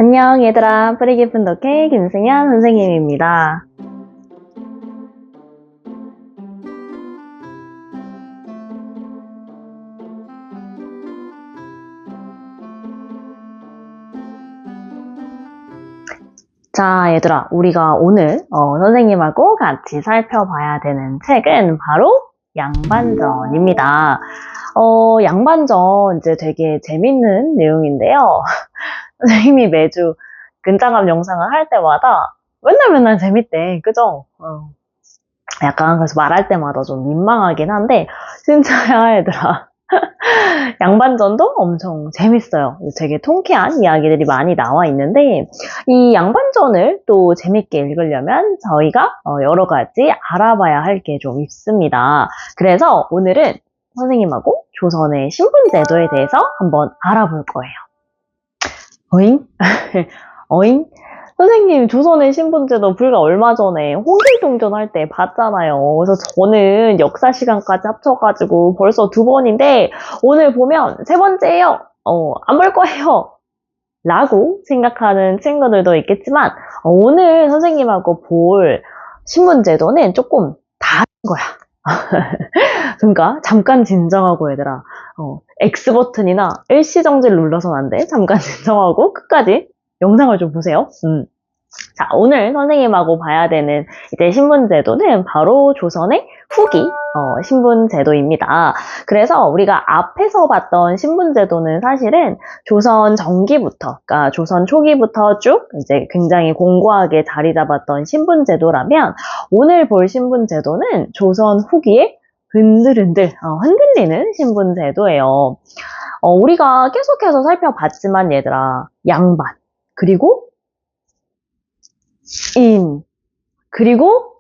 안녕 얘들아, 뿌리 깊은 독해 김승현 선생님입니다. 자 얘들아, 우리가 오늘 선생님하고 같이 살펴봐야 되는 책은 바로 양반전입니다. 양반전 이제 되게 재밌는 내용인데요. 선생님이 매주 근장암 영상을 할 때마다 맨날 재밌대, 그죠? 약간 그래서 말할 때마다 좀 민망하긴 한데 진짜야 얘들아. 양반전도 엄청 재밌어요. 되게 통쾌한 이야기들이 많이 나와 있는데 이 양반전을 또 재밌게 읽으려면 저희가 여러 가지 알아봐야 할 게 좀 있습니다. 그래서 오늘은 선생님하고 조선의 신분제도에 대해서 한번 알아볼 거예요. 어잉? 어잉? 선생님, 조선의 신분제도 불과 얼마 전에 홍길동전 할 때 봤잖아요. 그래서 저는 역사 시간까지 합쳐가지고 벌써 2번인데 오늘 보면 3번째예요. 안 볼 거예요. 라고 생각하는 친구들도 있겠지만 오늘 선생님하고 볼 신분제도는 조금 다른 거야. 그러니까 잠깐 진정하고 얘들아. X버튼이나 일시정지를 눌러서는 안 돼. 잠깐 진정하고 끝까지 영상을 좀 보세요. 자, 오늘 선생님하고 봐야 되는 이제 신분제도는 바로 조선의 후기 신분제도입니다. 그래서 우리가 앞에서 봤던 신분제도는 사실은 조선 전기부터, 그러니까 조선 초기부터 쭉 이제 굉장히 공고하게 자리 잡았던 신분제도라면 오늘 볼 신분제도는 조선 후기에 흔들리는 신분제도예요. 우리가 계속해서 살펴봤지만 얘들아, 양반, 그리고 인, 그리고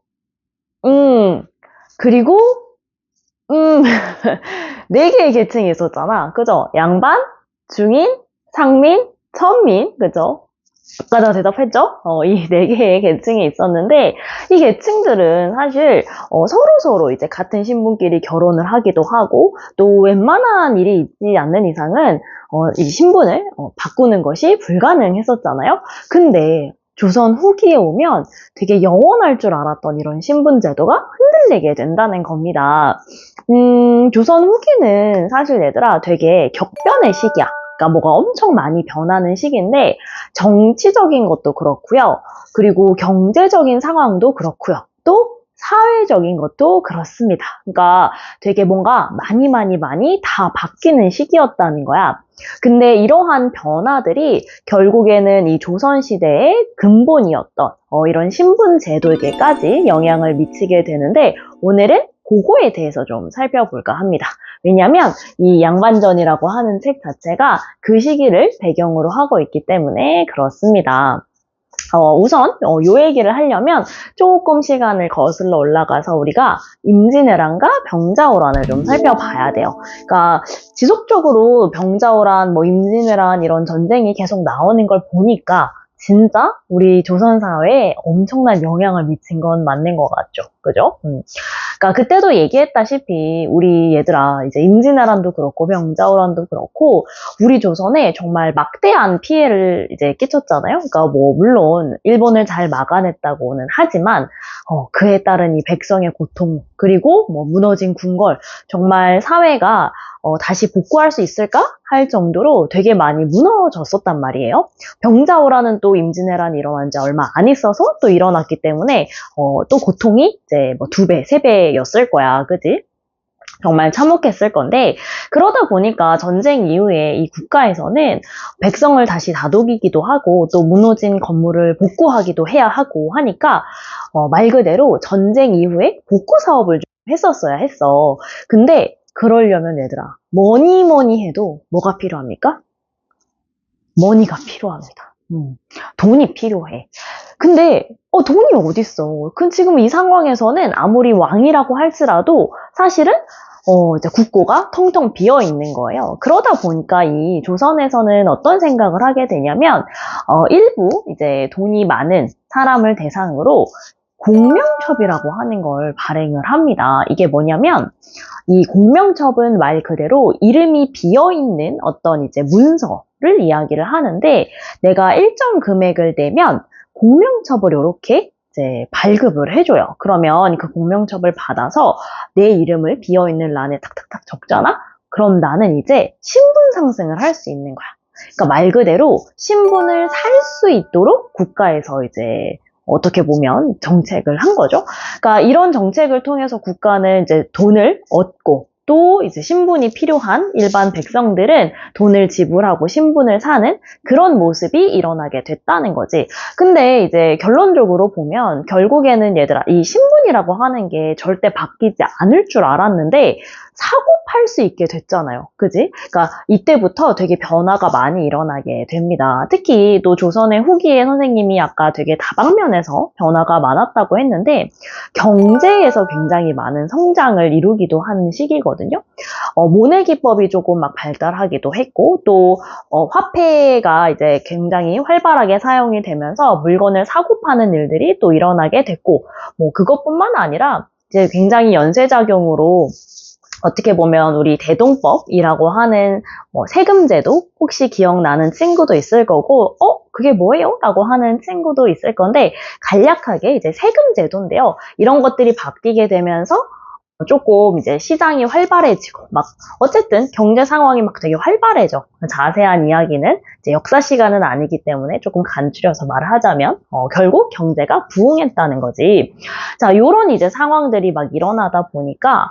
그리고 네 개의 계층이 있었잖아. 그죠? 양반, 중인, 상민, 천민, 그죠? 아까 다 대답했죠? 이 네 개의 계층이 있었는데 이 계층들은 사실 서로 이제 같은 신분끼리 결혼을 하기도 하고 또 웬만한 일이 있지 않는 이상은 이 신분을 바꾸는 것이 불가능했었잖아요. 근데 조선 후기에 오면 되게 영원할 줄 알았던 이런 신분제도가 흔들리게 된다는 겁니다. 조선 후기는 사실 얘들아 되게 격변의 시기야. 그러니까 뭐가 엄청 많이 변하는 시기인데 정치적인 것도 그렇고요. 그리고 경제적인 상황도 그렇고요. 또 사회적인 것도 그렇습니다. 그러니까 되게 뭔가 많이 다 바뀌는 시기였다는 거야. 근데 이러한 변화들이 결국에는 이 조선시대의 근본이었던 이런 신분제도에게까지 영향을 미치게 되는데 오늘은 그거에 대해서 좀 살펴볼까 합니다. 왜냐하면 이 양반전이라고 하는 책 자체가 그 시기를 배경으로 하고 있기 때문에 그렇습니다. 우선 요 얘기를 하려면 조금 시간을 거슬러 올라가서 우리가 임진왜란과 병자호란을 좀 살펴봐야 돼요. 그러니까 지속적으로 병자호란, 임진왜란 이런 전쟁이 계속 나오는 걸 보니까 진짜 우리 조선 사회에 엄청난 영향을 미친 건 맞는 것 같죠. 그죠? 그러니까 그때도 얘기했다시피 우리 얘들아 이제 임진왜란도 그렇고 병자호란도 그렇고 우리 조선에 정말 막대한 피해를 이제 끼쳤잖아요. 그러니까 뭐 물론 일본을 잘 막아냈다고는 하지만 그에 따른 이 백성의 고통 그리고 뭐 무너진 궁궐 정말 사회가 다시 복구할 수 있을까 할 정도로 되게 많이 무너졌었단 말이에요. 병자호란은 또 임진왜란이 일어난 지 얼마 안 있어서 또 일어났기 때문에 또 고통이 이제 뭐 2배, 3배였을 거야, 그지? 정말 참혹했을 건데 그러다 보니까 전쟁 이후에 이 국가에서는 백성을 다시 다독이기도 하고 또 무너진 건물을 복구하기도 해야 하고 하니까 말 그대로 전쟁 이후에 복구 사업을 좀 했었어야 했어. 근데 그러려면 얘들아 뭐니 해도 뭐가 필요합니까? 머니가 필요합니다. 돈이 필요해. 근데 돈이 어딨어. 지금 이 상황에서는 아무리 왕이라고 할지라도 사실은 이제 국고가 텅텅 비어 있는 거예요. 그러다 보니까 이 조선에서는 어떤 생각을 하게 되냐면 일부 이제 돈이 많은 사람을 대상으로 공명첩이라고 하는 걸 발행을 합니다. 이게 뭐냐면 이 공명첩은 말 그대로 이름이 비어 있는 어떤 이제 문서 공명처벌을 이야기를 하는데 내가 일정 금액을 내면 공명처벌이 이렇게 이제 발급을 해줘요. 그러면 그 공명처벌 받아서 내 이름을 비어있는 란에 탁탁탁 적잖아? 그럼 나는 이제 신분 상승을 할 수 있는 거야. 그러니까 말 그대로 신분을 살 수 있도록 국가에서 이제 어떻게 보면 정책을 한 거죠. 그러니까 이런 정책을 통해서 국가는 이제 돈을 얻고 또 이제 신분이 필요한 일반 백성들은 돈을 지불하고 신분을 사는 그런 모습이 일어나게 됐다는 거지. 근데 이제 결론적으로 보면 결국에는 얘들아 이 신분이라고 하는 게 절대 바뀌지 않을 줄 알았는데 사고 팔 수 있게 됐잖아요. 그지? 그러니까 이때부터 되게 변화가 많이 일어나게 됩니다. 특히 또 조선의 후기에 선생님이 아까 되게 다방면에서 변화가 많았다고 했는데 경제에서 굉장히 많은 성장을 이루기도 한 시기거든요. 모내 기법이 조금 막 발달하기도 했고 또 화폐가 이제 굉장히 활발하게 사용이 되면서 물건을 사고 파는 일들이 또 일어나게 됐고 뭐 그것뿐만 아니라 이제 굉장히 연쇄작용으로 어떻게 보면 우리 대동법이라고 하는 세금제도 혹시 기억나는 친구도 있을 거고 그게 뭐예요? 라고 하는 친구도 있을 건데 간략하게 이제 세금제도인데요. 이런 것들이 바뀌게 되면서 조금 이제 시장이 활발해지고 막 어쨌든 경제 상황이 막 되게 활발해져. 자세한 이야기는 이제 역사 시간은 아니기 때문에 조금 간추려서 말을 하자면 결국 경제가 부흥했다는 거지. 자, 요런 이제 상황들이 막 일어나다 보니까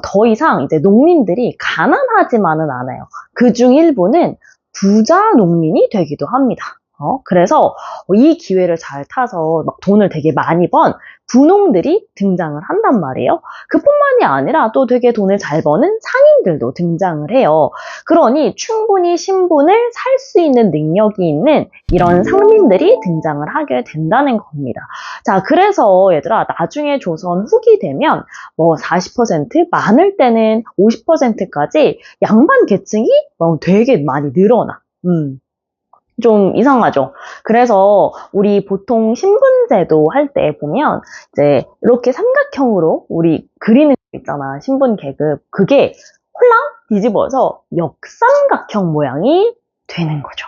더 이상 이제 농민들이 가난하지만은 않아요. 그중 일부는 부자 농민이 되기도 합니다. 그래서 이 기회를 잘 타서 막 돈을 되게 많이 번 분홍들이 등장을 한단 말이에요. 그뿐만이 아니라 또 되게 돈을 잘 버는 상인들도 등장을 해요. 그러니 충분히 신분을 살 수 있는 능력이 있는 이런 상민들이 등장을 하게 된다는 겁니다. 자, 그래서 얘들아 나중에 조선 후기 되면 뭐 40% 많을 때는 50%까지 양반 계층이 되게 많이 늘어나. 좀 이상하죠. 그래서 우리 보통 신분제도 할 때 보면 이제 이렇게 삼각형으로 우리 그리는 거 있잖아. 신분 계급. 그게 홀랑 뒤집어서 역삼각형 모양이 되는 거죠.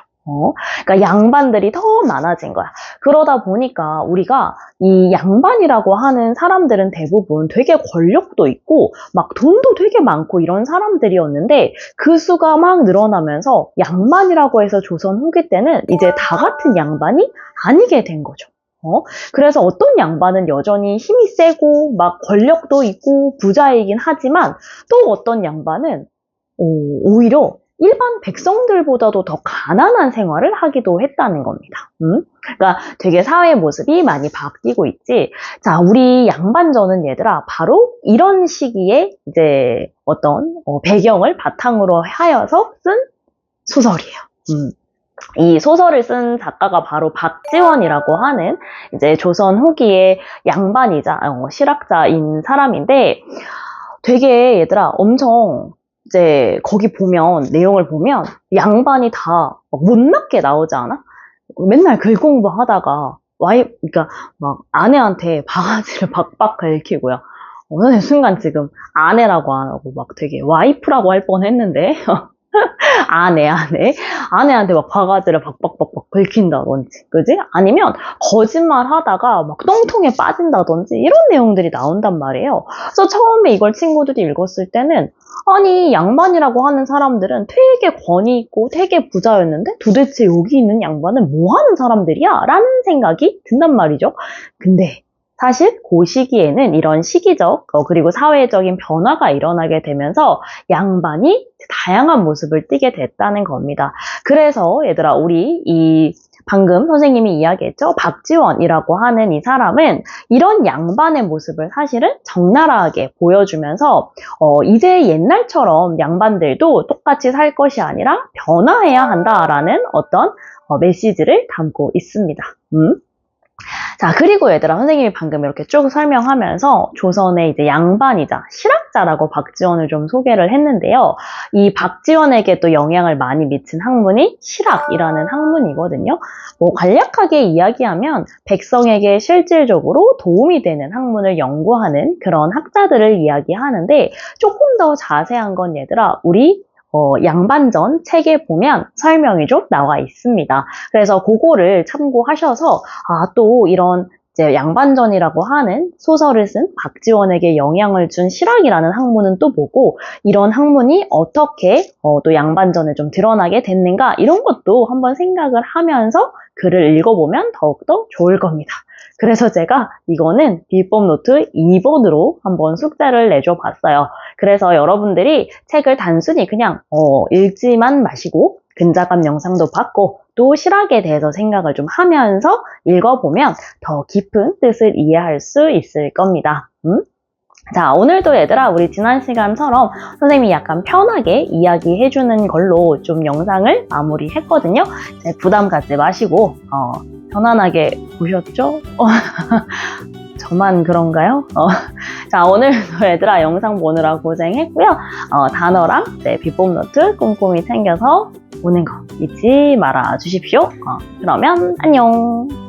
그러니까 양반들이 더 많아진 거야. 그러다 보니까 우리가 이 양반이라고 하는 사람들은 대부분 되게 권력도 있고 막 돈도 되게 많고 이런 사람들이었는데 그 수가 막 늘어나면서 양반이라고 해서 조선 후기 때는 이제 다 같은 양반이 아니게 된 거죠. 그래서 어떤 양반은 여전히 힘이 세고 막 권력도 있고 부자이긴 하지만 또 어떤 양반은 오히려 일반 백성들보다도 더 가난한 생활을 하기도 했다는 겁니다. 그러니까 되게 사회 모습이 많이 바뀌고 있지. 자, 우리 양반전은 얘들아 바로 이런 시기에 이제 어떤 배경을 바탕으로 하여서 쓴 소설이에요. 이 소설을 쓴 작가가 바로 박지원이라고 하는 이제 조선 후기의 양반이자 실학자인 사람인데 되게 얘들아 엄청 이제 거기 보면 내용을 보면 양반이 다 못났게 나오지 않아? 맨날 글 공부하다가 그러니까 막 아내한테 바가지를 박박 긁히고요. 어느 순간 지금 아내라고 안 하고 막 되게 와이프라고 할 뻔했는데 아내한테 막 바가지를 박박박박 긁힌다든지, 그지? 아니면 거짓말 하다가 막 똥통에 빠진다든지 이런 내용들이 나온단 말이에요. 그래서 처음에 이걸 친구들이 읽었을 때는 아니 양반이라고 하는 사람들은 되게 권위 있고 되게 부자였는데 도대체 여기 있는 양반은 뭐 하는 사람들이야? 라는 생각이 든단 말이죠. 근데 사실 그 시기에는 이런 시기적 그리고 사회적인 변화가 일어나게 되면서 양반이 다양한 모습을 띠게 됐다는 겁니다. 그래서 얘들아 우리 이 방금 선생님이 이야기했죠. 박지원이라고 하는 이 사람은 이런 양반의 모습을 사실은 적나라하게 보여주면서 이제 옛날처럼 양반들도 똑같이 살 것이 아니라 변화해야 한다라는 어떤 메시지를 담고 있습니다. 자, 그리고 얘들아, 선생님이 방금 이렇게 쭉 설명하면서 조선의 이제 양반이자 실학자라고 박지원을 좀 소개를 했는데요. 이 박지원에게 또 영향을 많이 미친 학문이 실학이라는 학문이거든요. 뭐 간략하게 이야기하면 백성에게 실질적으로 도움이 되는 학문을 연구하는 그런 학자들을 이야기하는데 조금 더 자세한 건 얘들아, 우리 양반전 책에 보면 설명이 좀 나와 있습니다. 그래서 그거를 참고하셔서 또 이런 이제 양반전이라고 하는 소설을 쓴 박지원에게 영향을 준 실학이라는 학문은 또 뭐고, 이런 학문이 어떻게 또 양반전에 좀 드러나게 됐는가, 이런 것도 한번 생각을 하면서 글을 읽어보면 더욱더 좋을 겁니다. 그래서 제가 이거는 비법 노트 2번으로 한번 숙제를 내줘 봤어요. 그래서 여러분들이 책을 단순히 그냥 읽지만 마시고 근자감 영상도 봤고 또 실학에 대해서 생각을 좀 하면서 읽어보면 더 깊은 뜻을 이해할 수 있을 겁니다. 자, 오늘도 얘들아, 우리 지난 시간처럼 선생님이 약간 편하게 이야기해주는 걸로 좀 영상을 마무리했거든요. 부담 갖지 마시고 편안하게 보셨죠? 저만 그런가요? 자, 오늘도 얘들아 영상 보느라 고생했고요. 단어랑 비법 노트 꼼꼼히 챙겨서 보는 거 잊지 말아 주십시오. 그러면 안녕!